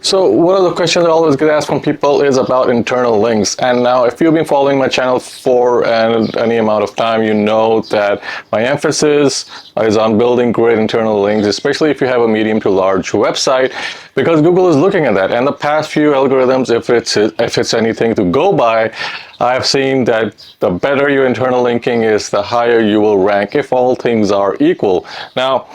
So one of the questions I always get asked from people is about internal links. And now if you've been following my channel for any amount of time, you know that my emphasis is on building great internal links, especially if you have a medium to large website, because Google is looking at that. And the past few algorithms, if it's anything to go by, I've seen that the better your internal linking is, the higher you will rank if all things are equal. Now,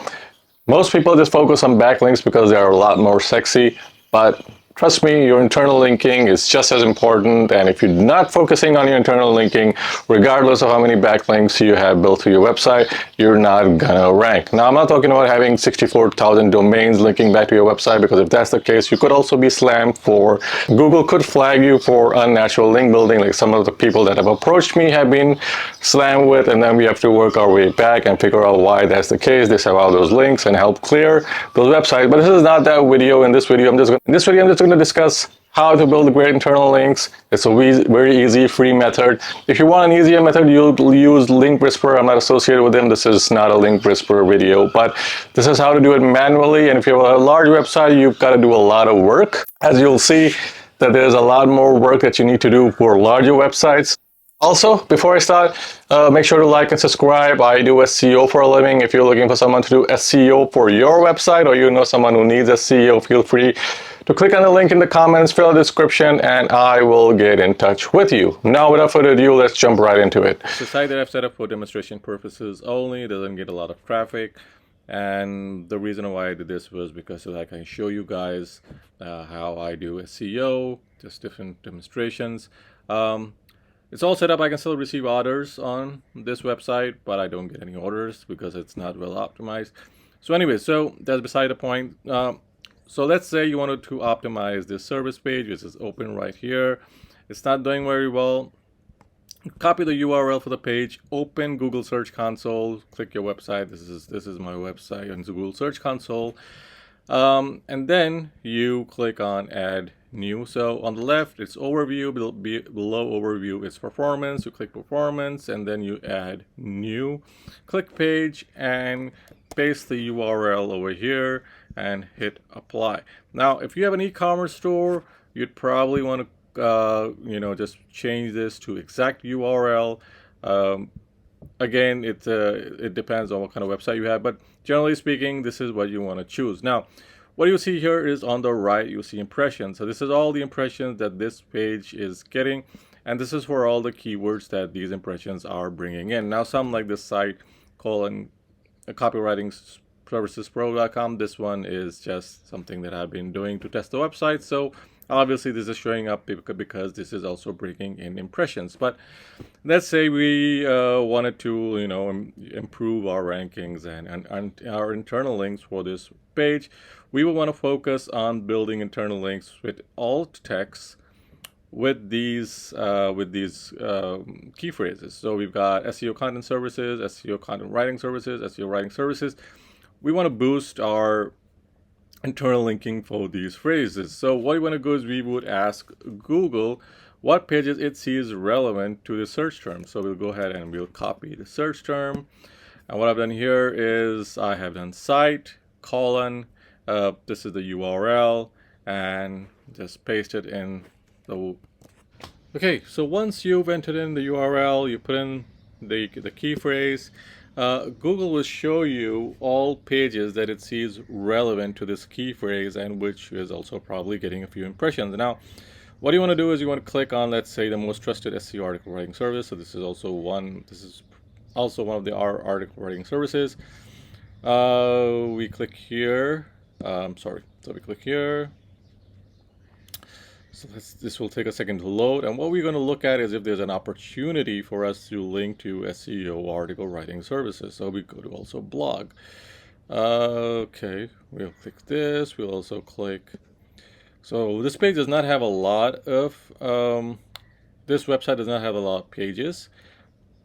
most people just focus on backlinks because they are a lot more sexy, but trust me, your internal linking is just as important, and if you're not focusing on your internal linking, regardless of how many backlinks you have built to your website, you're not gonna rank. Now, I'm not talking about having 64,000 domains linking back to your website, because if that's the case, you could also be slammed for, Google could flag you for unnatural link building, like some of the people that have approached me have been slammed with, and then we have to work our way back and figure out why that's the case, disavow those links and help clear those websites. But this is not that video. In this video, I'm just going to discuss how to build great internal links. It's a very easy, free method. If you want an easier method, you'll use Link Whisperer. I'm not associated with them. This is not a Link Whisperer video, but this is how to do it manually. And if you have a large website, you've got to do a lot of work. As you'll see, that there's a lot more work that you need to do for larger websites. Also, before I start, make sure to like and subscribe. I do SEO for a living. If you're looking for someone to do SEO for your website, or you know someone who needs SEO, feel free to click on the link in the comments, fill out the description, and I will get in touch with you. Now, without further ado, let's jump right into it. It's a site that I've set up for demonstration purposes only. It doesn't get a lot of traffic. And the reason why I did this was because so I can show you guys how I do SEO, just different demonstrations. It's all set up. I can still receive orders on this website, but I don't get any orders because it's not well optimized. So anyway, so that's beside the point. So let's say you wanted to optimize this service page, which is open right here. It's not doing very well. Copy the URL for the page, open Google Search Console, click your website. This is my website on Google Search Console. And then you click on add new. So on the left it's overview, below overview it's performance. You click performance and then you add new, click page and paste the URL over here and hit apply. Now if you have an e-commerce store, you'd probably want to just change this to exact URL. Again, it depends on what kind of website you have, but generally speaking, this is what you want to choose. Now, what you see here is on the right, you see impressions. So this is all the impressions that this page is getting, and this is for all the keywords that these impressions are bringing in. Now, some like this site called copywritingservicespro.com, this one is just something that I've been doing to test the website. So obviously this is showing up because this is also bringing in impressions. But let's say we wanted to improve our rankings and our internal links for this page. We will want to focus on building internal links with alt text with these key phrases. So we've got SEO content services, SEO content writing services, SEO writing services. We want to boost our internal linking for these phrases. So what we want to do is we would ask Google what pages it sees relevant to the search term. So we'll go ahead and we'll copy the search term. And what I've done here is I have done site colon, this is the URL, and just paste it in the. Okay, so once you've entered in the URL, you put in the key phrase, Google will show you all pages that it sees relevant to this key phrase and which is also probably getting a few impressions. Now, what you want to do is you want to click on, let's say, the most trusted SEO article writing service. So this is also one of the article writing services. We click here. So we click here. So this will take a second to load, and what we're going to look at is if there's an opportunity for us to link to SEO article writing services. So we go to also blog. Okay, we'll click this. We'll also click. So this page does not have a lot of. This website does not have a lot of pages,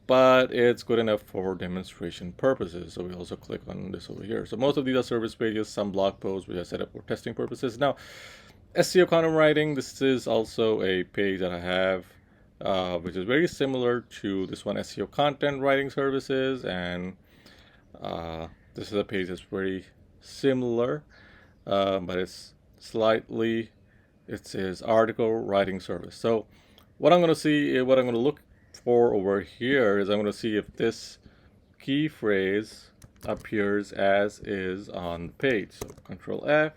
but it's good enough for demonstration purposes. So we also click on this over here. So most of these are service pages, some blog posts we have set up for testing purposes. Now, SEO content writing, this is also a page that I have, which is very similar to this one, SEO content writing services, and this is a page that's very similar, but it's slightly, it says article writing service. So what I'm going to see, what I'm going to look for over here is I'm going to see if this key phrase appears as is on the page. So Control F,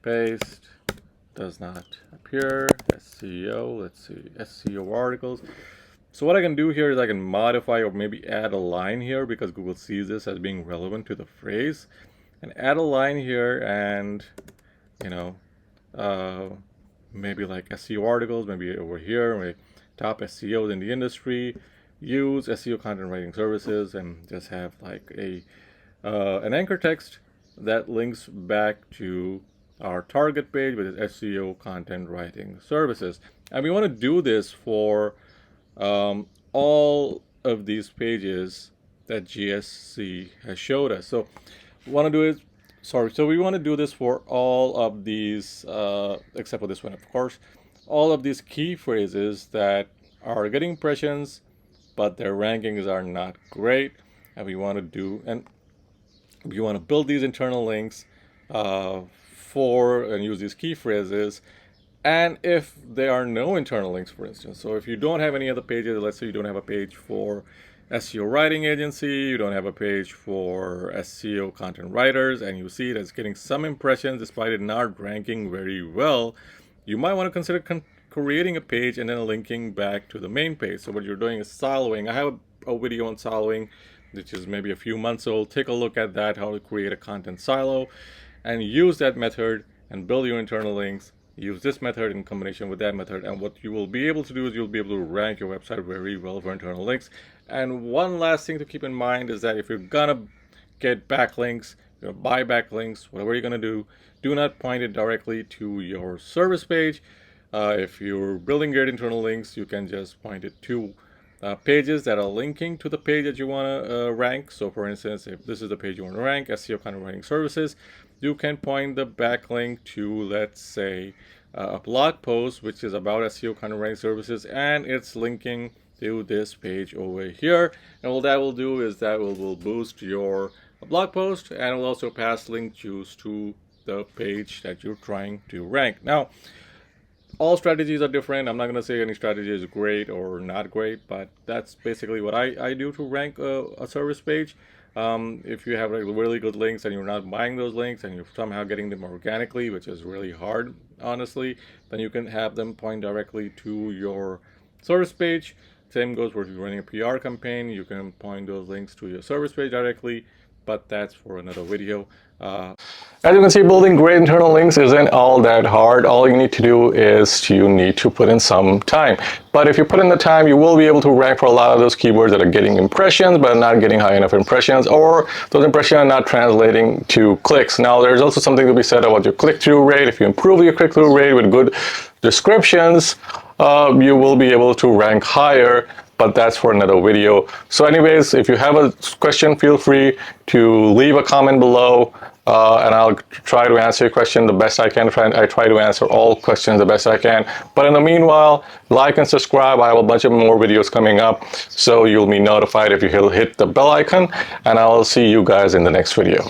paste, does not appear. SEO, let's see, SEO articles. So what I can do here is I can modify or maybe add a line here, because Google sees this as being relevant to the phrase, and add a line here, and maybe like SEO articles, maybe over here, maybe top SEOs in the industry, use SEO content writing services, and just have like an anchor text that links back to our target page, which is SEO content writing services. And we want to do this for all of these pages that GSC has showed us. So we want to do it. So we want to do this for all of these, except for this one, of course, all of these key phrases that are getting impressions, but their rankings are not great. And we want to build these internal links and use these key phrases. And if there are no internal links, for instance, so if you don't have any other pages, let's say you don't have a page for SEO writing agency, you don't have a page for SEO content writers, and you see that it's getting some impressions despite it not ranking very well, you might want to consider creating a page and then linking back to the main page. So what you're doing is siloing. I have a video on siloing, which is maybe a few months old. Take a look at that, how to create a content silo, and use that method and build your internal links. Use this method in combination with that method, and what you will be able to do is you'll be able to rank your website very well for internal links. And one last thing to keep in mind is that if you're gonna get backlinks, buy backlinks, whatever you're gonna do not point it directly to your service page. If you're building great internal links, you can just point it to pages that are linking to the page that you want to rank. So for instance, if this is the page you want to rank, SEO content writing services, you can point the backlink to, let's say, a blog post which is about SEO content writing services, and it's linking to this page over here. And what that will do is that will boost your blog post, and will also pass link juice to the page that you're trying to rank. Now, all strategies are different. I'm not going to say any strategy is great or not great, but that's basically what I do to rank a service page. If you have really good links and you're not buying those links and you're somehow getting them organically, which is really hard, honestly, then you can have them point directly to your service page. Same goes for if you're running a PR campaign, you can point those links to your service page directly, but that's for another video. As you can see, building great internal links isn't all that hard. All you need to do is you need to put in some time. But if you put in the time, you will be able to rank for a lot of those keywords that are getting impressions but not getting high enough impressions, or those impressions are not translating to clicks. Now, there's also something to be said about your click-through rate. If you improve your click-through rate with good descriptions, you will be able to rank higher, but that's for another video. So anyways, if you have a question, feel free to leave a comment below, and I'll try to answer your question the best I can. I try to answer all questions the best I can. But in the meanwhile, like and subscribe. I have a bunch of more videos coming up, so you'll be notified if you hit the bell icon, and I'll see you guys in the next video.